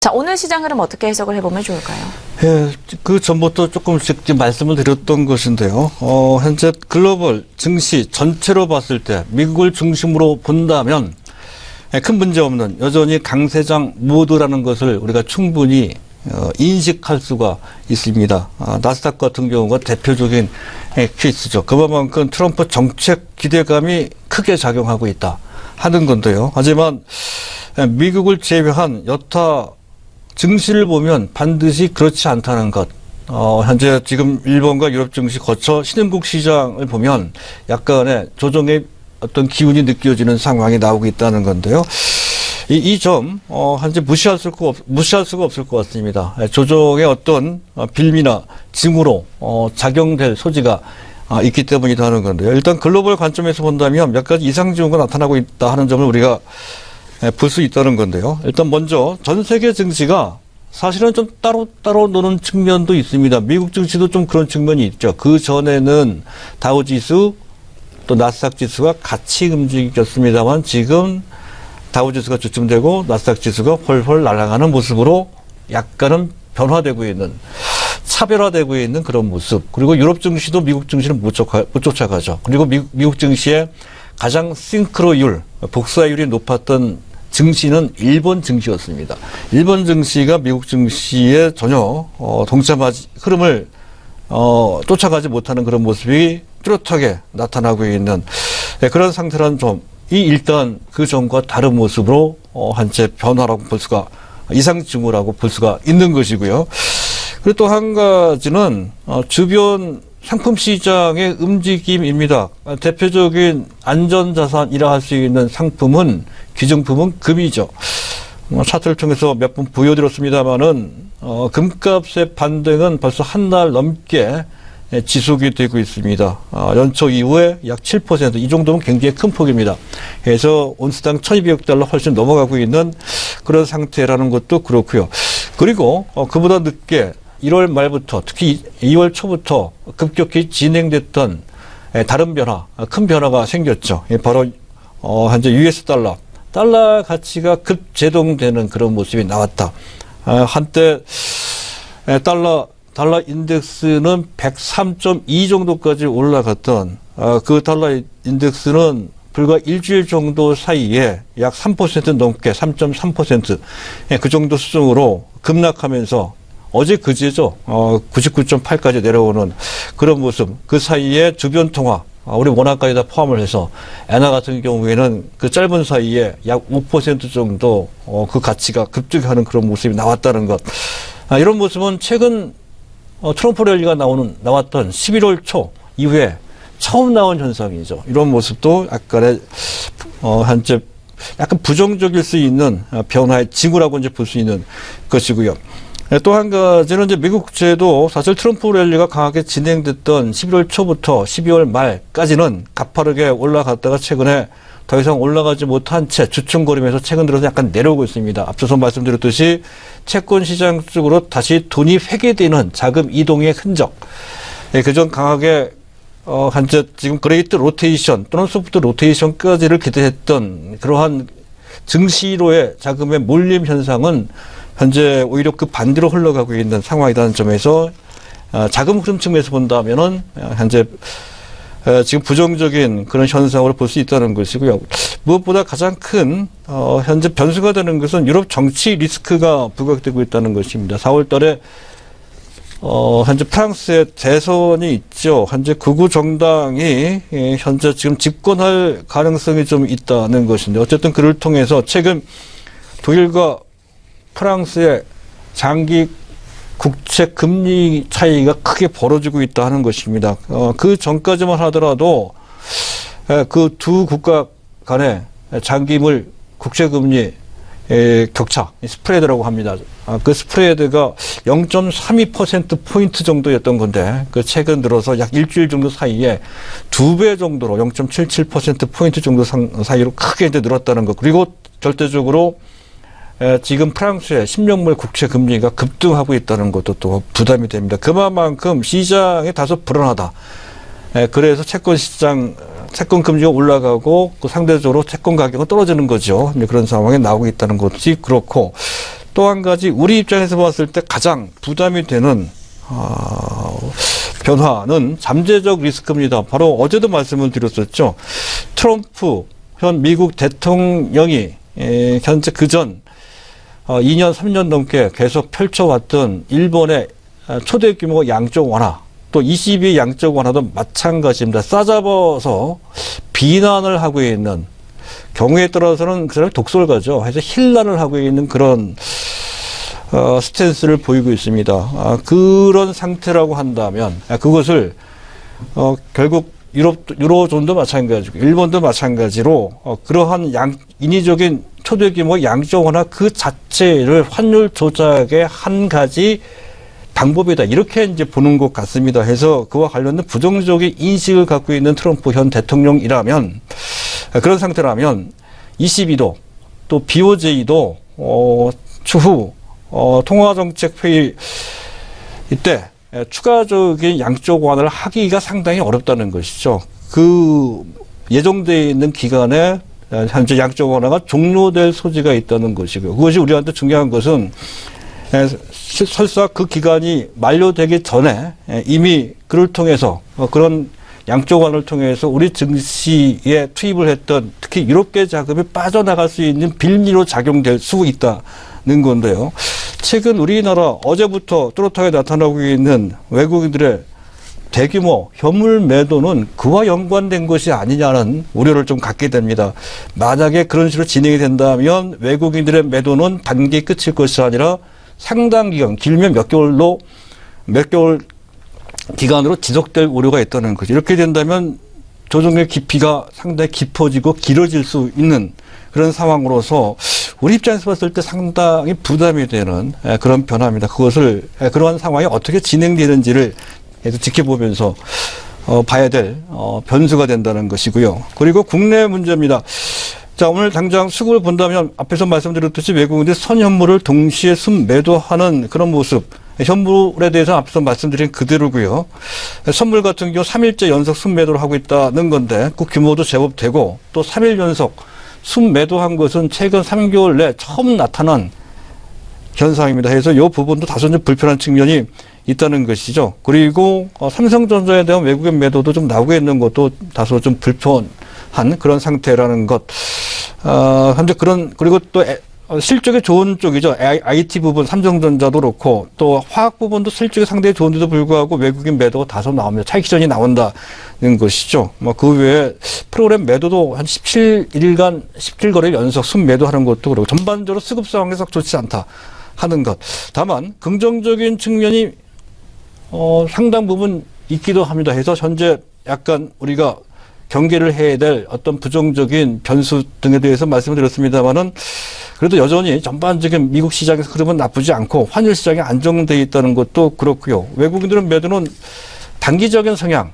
자, 오늘 시장 흐름 어떻게 해석을 해보면 좋을까요? 예, 그 전부터 조금씩 말씀을 드렸던 것인데요. 현재 글로벌 증시 전체로 봤을 때 미국을 중심으로 본다면 큰 문제 없는 여전히 강세장 모드라는 것을 우리가 충분히 인식할 수가 있습니다. 나스닥 같은 경우가 대표적인 케이스죠. 그만큼 트럼프 정책 기대감이 크게 작용하고 있다 하는 건데요. 하지만 미국을 제외한 여타 증시를 보면 반드시 그렇지 않다는 것. 현재 지금 일본과 유럽 증시 거쳐 신흥국 시장을 보면 약간의 조정의 어떤 기운이 느껴지는 상황이 나오고 있다는 건데요. 이 점, 현재 무시할 수가 없을 것 같습니다. 조정의 어떤 빌미나 징후로 작용될 소지가 있기 때문이다 하는 건데요. 일단 글로벌 관점에서 본다면 몇 가지 이상 징후가 나타나고 있다 하는 점을 우리가 볼 수 있다는 건데요. 일단 먼저 전 세계 증시가 사실은 좀 따로 노는 측면도 있습니다. 미국 증시도 좀 그런 측면이 있죠. 그 전에는 다우지수 또 나스닥 지수가 같이 움직였습니다만 지금 다우지수가 주춤되고 나스닥 지수가 훨훨 날아가는 모습으로 약간은 변화되고 있는, 차별화되고 있는 그런 모습. 그리고 유럽 증시도 미국 증시는 못 쫓아가죠. 그리고 미국 증시의 가장 싱크로율, 복사율이 높았던 증시는 일본 증시였습니다. 일본 증시가 미국 증시에 전혀 동참하지 흐름을 쫓아가지 못하는 그런 모습이 뚜렷하게 나타나고 있는 그런 상태라는 점이 일단 그 전과 다른 모습으로 현재 변화라고 볼 수가, 이상 징후라고 볼 수가 있는 것이고요. 그리고 또 한 가지는 주변 상품 시장의 움직임입니다. 대표적인 안전자산이라 할 수 있는 상품은, 기증품은 금이죠. 차트를 통해서 몇 번 보여드렸습니다만은 금값의 반등은 벌써 한 달 넘게 지속이 되고 있습니다. 연초 이후에 약 7%, 이 정도면 굉장히 큰 폭입니다. 그래서 온스당 1,200억 달러 훨씬 넘어가고 있는 그런 상태라는 것도 그렇고요. 그리고 그보다 늦게 1월 말부터 특히 2월 초부터 급격히 진행됐던 다른 변화, 큰 변화가 생겼죠. 바로 현재 US 달러 가치가 급제동되는 그런 모습이 나왔다. 한때 달러 인덱스는 103.2 정도까지 올라갔던 그 달러 인덱스는 불과 일주일 정도 사이에 약 3% 넘게 3.3% 그 정도 수준으로 급락하면서 어제 그제죠. 99.8까지 내려오는 그런 모습. 그 사이에 주변 통화, 우리 원화까지 다 포함을 해서 엔화 같은 경우에는 그 짧은 사이에 약 5% 정도 그 가치가 급증하는 그런 모습이 나왔다는 것. 이런 모습은 최근 트럼프 랠리가 나왔던 11월 초 이후에 처음 나온 현상이죠. 이런 모습도 약간의 현재 약간 부정적일 수 있는 변화의 징후라고 이제 볼 수 있는 것이고요. 또 한 가지는 이제 미국 국채도 사실 트럼프 랠리가 강하게 진행됐던 11월 초부터 12월 말까지는 가파르게 올라갔다가 최근에 더 이상 올라가지 못한 채 주춤거리면서 최근 들어서 약간 내려오고 있습니다. 앞서서 말씀드렸듯이 채권 시장 쪽으로 다시 돈이 회귀되는 자금 이동의 흔적. 그전 강하게 현재 지금 그레이트 로테이션 또는 소프트 로테이션까지를 기대했던 그러한 증시로의 자금의 몰림 현상은 현재 오히려 그 반대로 흘러가고 있는 상황이라는 점에서 자금 흐름 측면에서 본다면은 현재 지금 부정적인 그런 현상으로 볼 수 있다는 것이고요. 무엇보다 가장 큰 현재 변수가 되는 것은 유럽 정치 리스크가 부각되고 있다는 것입니다. 4월 달에 현재 프랑스의 대선이 있죠. 현재 극우 정당이 현재 지금 집권할 가능성이 좀 있다는 것인데, 어쨌든 그를 통해서 최근 독일과 프랑스의 장기 국채 금리 차이가 크게 벌어지고 있다 하는 것입니다. 그 전까지만 하더라도 그 두 국가 간의 장기물 국채 금리 격차, 스프레드라고 합니다. 그 스프레드가 0.32% 정도였던 건데, 그 최근 들어서 약 일주일 정도 사이에 2배 정도로 0.77% 정도 사이로 크게 이제 늘었다는 것. 그리고 절대적으로 지금 프랑스의 10년물 국채 금리가 급등하고 있다는 것도 또 부담이 됩니다. 그만큼 시장이 다소 불안하다. 그래서 채권 금리가 올라가고 그 상대적으로 채권 가격은 떨어지는 거죠. 그런 상황에 나오고 있다는 것이 그렇고, 또 한 가지 우리 입장에서 봤을 때 가장 부담이 되는 변화는 잠재적 리스크입니다. 바로 어제도 말씀을 드렸었죠. 트럼프 현 미국 대통령이 현재 그전 2년, 3년 넘게 계속 펼쳐왔던 일본의 초대 규모 양적 완화, 또 22의 양적 완화도 마찬가지입니다. 싸잡아서 비난을 하고 있는 경우에 따라서는 그 사람이 독설가죠. 해서 힐난을 하고 있는 그런 스탠스를 보이고 있습니다. 그런 상태라고 한다면 그것을 결국 유로존도 마찬가지고 일본도 마찬가지로 그러한 인위적인 초대 규모 양적 완화 그 자체를 환율 조작의 한 가지 방법이다. 이렇게 이제 보는 것 같습니다. 해서 그와 관련된 부정적인 인식을 갖고 있는 트럼프 현 대통령이라면 그런 상태라면 22도 또 BOJ도 추후 통화정책회의 이때 추가적인 양적 완화를 하기가 상당히 어렵다는 것이죠. 그 예정되어 있는 기간에 현재 양적 완화가 종료될 소지가 있다는 것이고요. 그것이 우리한테 중요한 것은 설사 그 기간이 만료되기 전에 이미 그를 통해서 그런 양적 완화를 통해서 우리 증시에 투입을 했던 특히 유럽계 자금이 빠져나갈 수 있는 빌미로 작용될 수 있다는 건데요. 최근 우리나라 어제부터 뚜렷하게 나타나고 있는 외국인들의 대규모 현물 매도는 그와 연관된 것이 아니냐는 우려를 좀 갖게 됩니다. 만약에 그런 식으로 진행이 된다면 외국인들의 매도는 단기에 끝일 것이 아니라 상당 기간, 길면 몇 개월 기간으로 지속될 우려가 있다는 거죠. 이렇게 된다면 조정의 깊이가 상당히 깊어지고 길어질 수 있는 그런 상황으로서 우리 입장에서 봤을 때 상당히 부담이 되는 그런 변화입니다. 그것을 그러한 상황이 어떻게 진행되는지를 지켜보면서 봐야 될 변수가 된다는 것이고요. 그리고 국내 문제입니다. 자, 오늘 당장 수급을 본다면 앞에서 말씀드렸듯이 외국인들이 선현물을 동시에 순매도하는 그런 모습. 현물에 대해서 앞서 말씀드린 그대로고요. 선물 같은 경우 3일째 연속 순매도를 하고 있다는 건데 그 규모도 제법 되고 또 3일 연속 순매도한 것은 최근 3개월 내 처음 나타난 현상입니다. 그래서 이 부분도 다소 좀 불편한 측면이 있다는 것이죠. 그리고 삼성전자에 대한 외국인 매도도 좀 나오고 있는 것도 다소 좀 불편한 그런 상태라는 것. 현재 그리고 또 실적이 좋은 쪽이죠. IT 부분, 삼성전자도 그렇고, 또 화학 부분도 실적이 상당히 좋은데도 불구하고 외국인 매도가 다소 나옵니다. 차익실현이 나온다는 것이죠. 그 외에 프로그램 매도도 한 17일간 17거래 연속 순매도하는 것도 그렇고, 전반적으로 수급 상황에서 좋지 않다 하는 것. 다만, 긍정적인 측면이, 상당 부분 있기도 합니다. 해서 현재 약간 우리가 경계를 해야 될 어떤 부정적인 변수 등에 대해서 말씀을 드렸습니다만은 그래도 여전히 전반적인 미국 시장에서 흐름은 나쁘지 않고 환율 시장이 안정되어 있다는 것도 그렇고요. 외국인들은 매도는 단기적인 성향,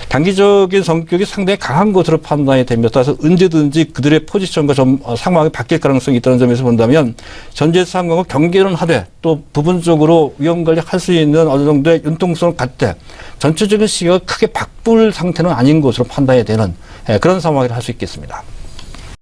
단기적인 성격이 상당히 강한 것으로 판단이 됩니다. 따라서 언제든지 그들의 포지션과 상황이 바뀔 가능성이 있다는 점에서 본다면 전제 상황을 경계는 하되 또 부분적으로 위험 관리할 수 있는 어느 정도의 융통성을 갖되 전체적인 시기가 크게 바꿀 상태는 아닌 것으로 판단이 되는 그런 상황이라 할 수 있겠습니다.